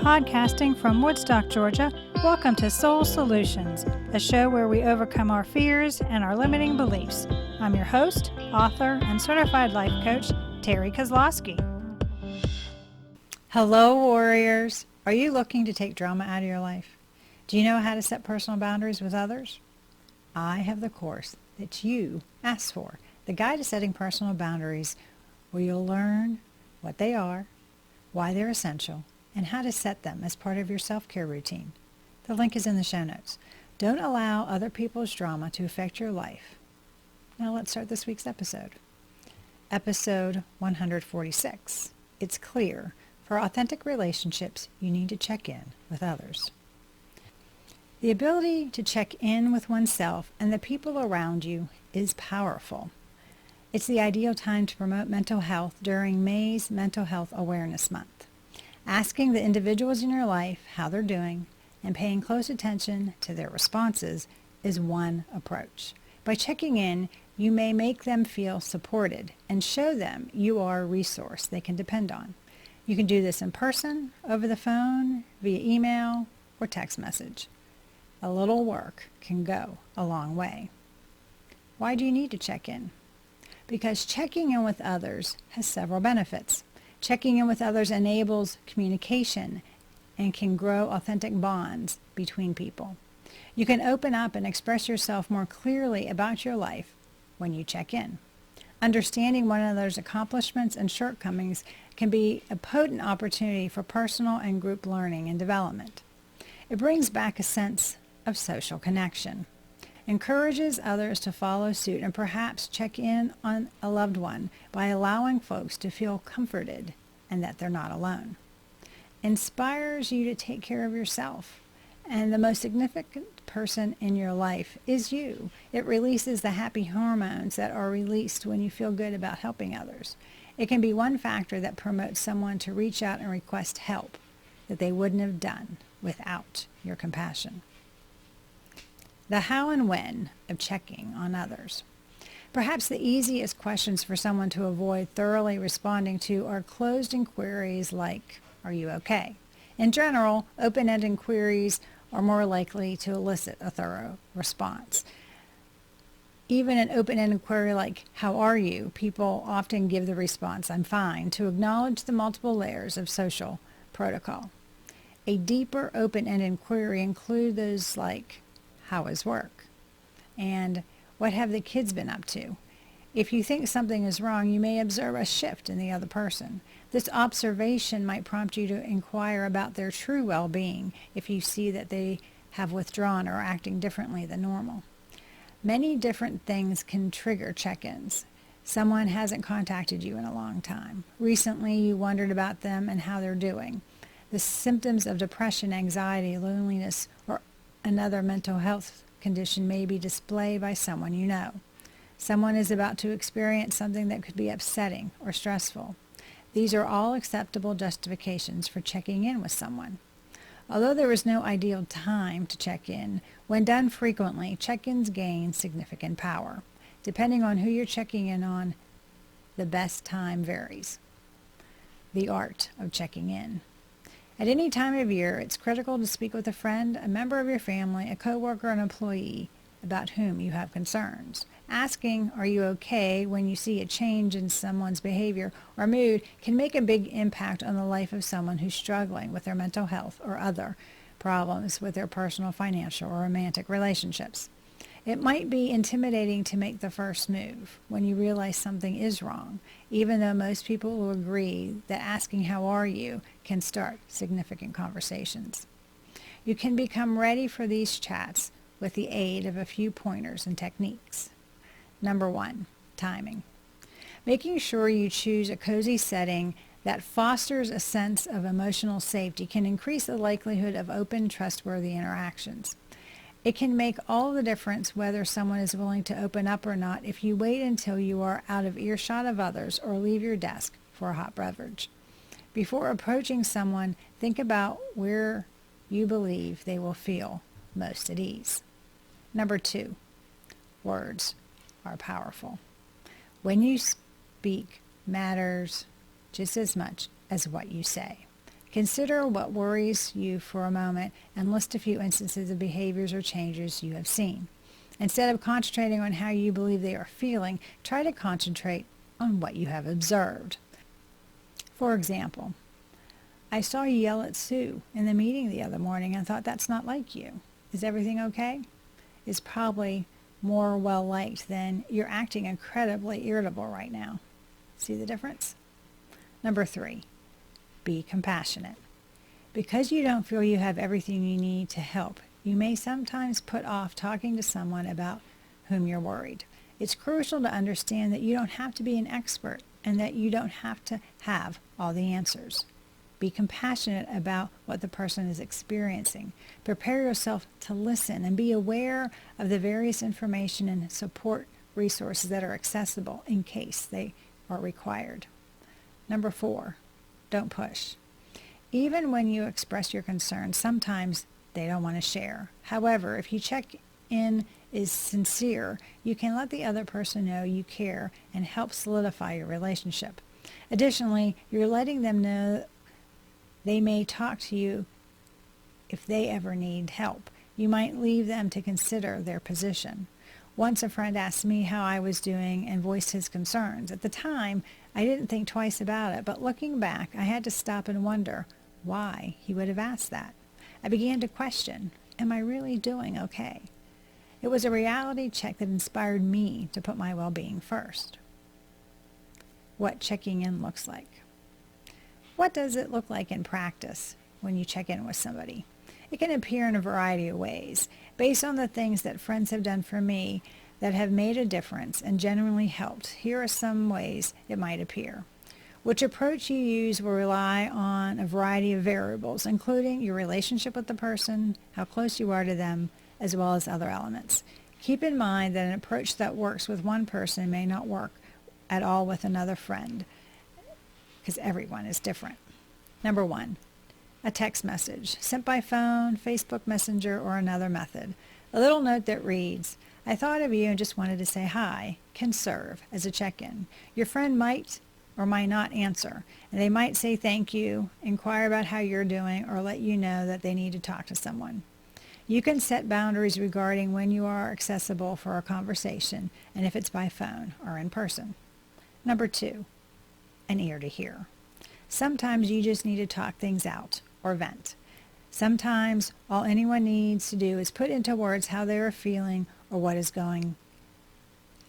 Podcasting from Woodstock, Georgia, welcome to Soul Solutions, a show where we overcome our fears and our limiting beliefs. I'm your host, author, and certified life coach, Terry Kozlowski. Hello, warriors. Are you looking to take drama out of your life? Do you know how to set personal boundaries with others? I have the course that you asked for, the Guide to Setting Personal Boundaries, where you'll learn what they are, why they're essential, and how to set them as part of your self-care routine. The link is in the show notes. Don't allow other people's drama to affect your life. Now let's start this week's episode. Episode 146. It's clear, for authentic relationships, you need to check in with others. The ability to check in with oneself and the people around you is powerful. It's the ideal time to promote mental health during May's Mental Health Awareness Month. Asking the individuals in your life how they're doing and paying close attention to their responses is one approach. By checking in, you may make them feel supported and show them you are a resource they can depend on. You can do this in person, over the phone, via email, or text message. A little work can go a long way. Why do you need to check in? Because checking in with others has several benefits. Checking in with others enables communication and can grow authentic bonds between people. You can open up and express yourself more clearly about your life when you check in. Understanding one another's accomplishments and shortcomings can be a potent opportunity for personal and group learning and development. It brings back a sense of social connection, encourages others to follow suit, and perhaps check in on a loved one by allowing folks to feel comforted and that they're not alone. Inspires you to take care of yourself, and the most significant person in your life is you. It releases the happy hormones that are released when you feel good about helping others. It can be one factor that promotes someone to reach out and request help that they wouldn't have done without your compassion. The how and when of checking on others. Perhaps the easiest questions for someone to avoid thoroughly responding to are closed inquiries like, "Are you okay?" In general, open-ended inquiries are more likely to elicit a thorough response. Even an open-ended query like, "How are you?" people often give the response, "I'm fine," to acknowledge the multiple layers of social protocol. A deeper open-ended query includes those like, "How is work?" and "What have the kids been up to?" If you think something is wrong, you may observe a shift in the other person. This observation might prompt you to inquire about their true well-being if you see that they have withdrawn or are acting differently than normal. Many different things can trigger check-ins. Someone hasn't contacted you in a long time. Recently, you wondered about them and how they're doing. The symptoms of depression, anxiety, loneliness, or another mental health condition may be displayed by someone you know. Someone is about to experience something that could be upsetting or stressful. These are all acceptable justifications for checking in with someone. Although there is no ideal time to check in, when done frequently, check-ins gain significant power. Depending on who you're checking in on, the best time varies. The art of checking in. At any time of year, it's critical to speak with a friend, a member of your family, a coworker, an employee about whom you have concerns. Asking, "Are you okay?" when you see a change in someone's behavior or mood can make a big impact on the life of someone who's struggling with their mental health or other problems with their personal, financial, or romantic relationships. It might be intimidating to make the first move when you realize something is wrong, even though most people will agree that asking "How are you?" can start significant conversations. You can become ready for these chats with the aid of a few pointers and techniques. Number 1, timing. Making sure you choose a cozy setting that fosters a sense of emotional safety can increase the likelihood of open, trustworthy interactions. It can make all the difference whether someone is willing to open up or not if you wait until you are out of earshot of others or leave your desk for a hot beverage. Before approaching someone, think about where you believe they will feel most at ease. Number 2, words are powerful. When you speak matters just as much as what you say. Consider what worries you for a moment and list a few instances of behaviors or changes you have seen. Instead of concentrating on how you believe they are feeling, try to concentrate on what you have observed. For example, I saw you yell at Sue in the meeting the other morning and thought that's not like you. Is everything okay? Is probably more well-liked than you're acting incredibly irritable right now. See the difference? Number 3, be compassionate. Because you don't feel you have everything you need to help, you may sometimes put off talking to someone about whom you're worried. It's crucial to understand that you don't have to be an expert and that you don't have to have all the answers. Be compassionate about what the person is experiencing. Prepare yourself to listen and be aware of the various information and support resources that are accessible in case they are required. Number 4, don't push. Even when you express your concerns, sometimes they don't want to share. However, if you check in is sincere, you can let the other person know you care and help solidify your relationship. Additionally, you're letting them know they may talk to you if they ever need help. You might leave them to consider their position. Once a friend asked me how I was doing and voiced his concerns. At the time, I didn't think twice about it, but looking back, I had to stop and wonder why he would have asked that. I began to question, am I really doing okay? It was a reality check that inspired me to put my well-being first. What checking in looks like. What does it look like in practice when you check in with somebody? It can appear in a variety of ways. Based on the things that friends have done for me that have made a difference and genuinely helped, here are some ways it might appear. Which approach you use will rely on a variety of variables, including your relationship with the person, how close you are to them, as well as other elements. Keep in mind that an approach that works with one person may not work at all with another friend, because everyone is different. Number 1, a text message, sent by phone, Facebook Messenger, or another method. A little note that reads, I thought of you and just wanted to say hi, can serve as a check-in. Your friend might or might not answer, and they might say thank you, inquire about how you're doing, or let you know that they need to talk to someone. You can set boundaries regarding when you are accessible for a conversation and if it's by phone or in person. Number 2, an ear to hear. Sometimes you just need to talk things out or vent. Sometimes all anyone needs to do is put into words how they are feeling or what is going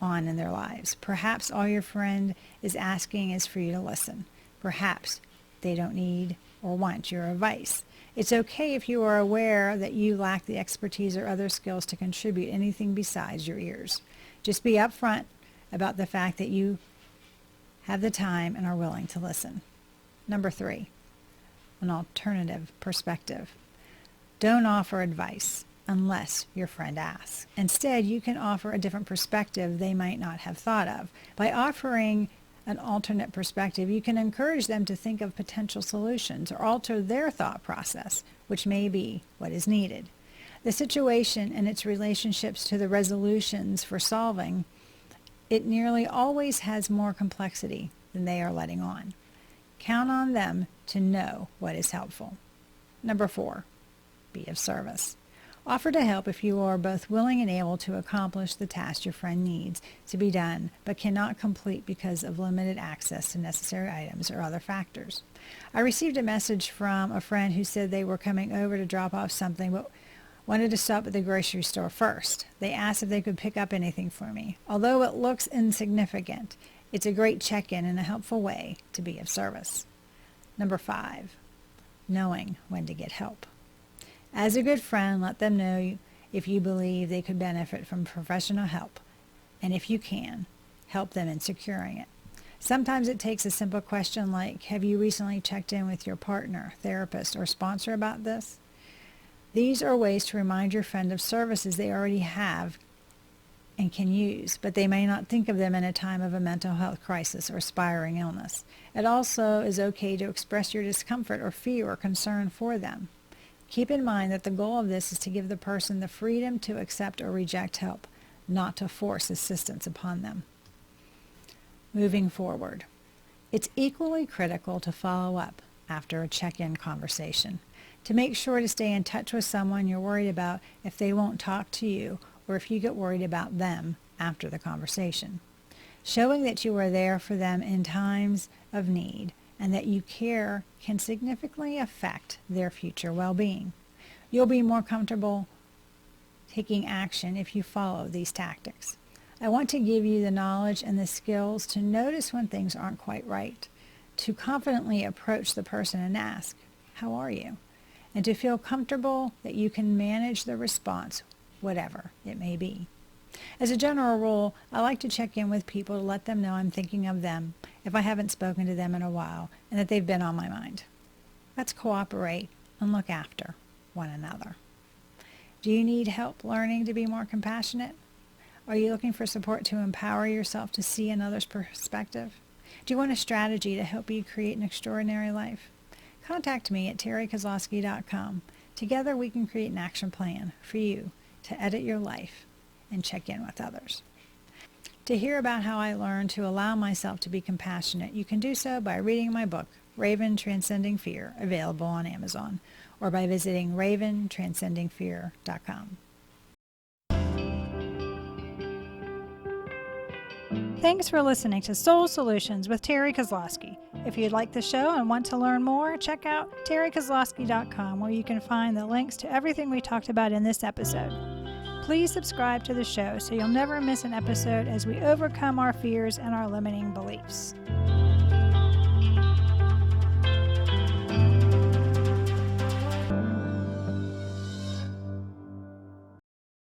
on in their lives. Perhaps all your friend is asking is for you to listen. Perhaps they don't need or want your advice. It's okay if you are aware that you lack the expertise or other skills to contribute anything besides your ears. Just be upfront about the fact that you have the time and are willing to listen. Number 3, an alternative perspective. Don't offer advice unless your friend asks. Instead, you can offer a different perspective they might not have thought of. By offering an alternate perspective, you can encourage them to think of potential solutions or alter their thought process, which may be what is needed. The situation and its relationships to the resolutions for solving it nearly always has more complexity than they are letting on. Count on them to know what is helpful. Number 4, be of service. Offer to help if you are both willing and able to accomplish the task your friend needs to be done, but cannot complete because of limited access to necessary items or other factors. I received a message from a friend who said they were coming over to drop off something, but wanted to stop at the grocery store first. They asked if they could pick up anything for me. Although it looks insignificant, it's a great check-in and a helpful way to be of service. Number 5, knowing when to get help. As a good friend, let them know if you believe they could benefit from professional help, and if you can, help them in securing it. Sometimes it takes a simple question like, have you recently checked in with your partner, therapist, or sponsor about this? These are ways to remind your friend of services they already have and can use, but they may not think of them in a time of a mental health crisis or spiraling illness. It also is okay to express your discomfort or fear or concern for them. Keep in mind that the goal of this is to give the person the freedom to accept or reject help, not to force assistance upon them. Moving forward, it's equally critical to follow up after a check-in conversation. To make sure to stay in touch with someone you're worried about if they won't talk to you or if you get worried about them after the conversation. Showing that you are there for them in times of need and that you care can significantly affect their future well-being. You'll be more comfortable taking action if you follow these tactics. I want to give you the knowledge and the skills to notice when things aren't quite right, to confidently approach the person and ask, "How are you?" and to feel comfortable that you can manage the response, whatever it may be. As a general rule, I like to check in with people to let them know I'm thinking of them if I haven't spoken to them in a while and that they've been on my mind. Let's cooperate and look after one another. Do you need help learning to be more compassionate? Are you looking for support to empower yourself to see another's perspective? Do you want a strategy to help you create an extraordinary life? Contact me at terrykozlowski.com. Together we can create an action plan for you to edit your life and check in with others. To hear about how I learned to allow myself to be compassionate, you can do so by reading my book, Raven Transcending Fear, available on Amazon, or by visiting raventranscendingfear.com. Thanks for listening to Soul Solutions with Terry Kozlowski. If you'd like the show and want to learn more, check out terrykozlowski.com, where you can find the links to everything we talked about in this episode. Please subscribe to the show so you'll never miss an episode as we overcome our fears and our limiting beliefs.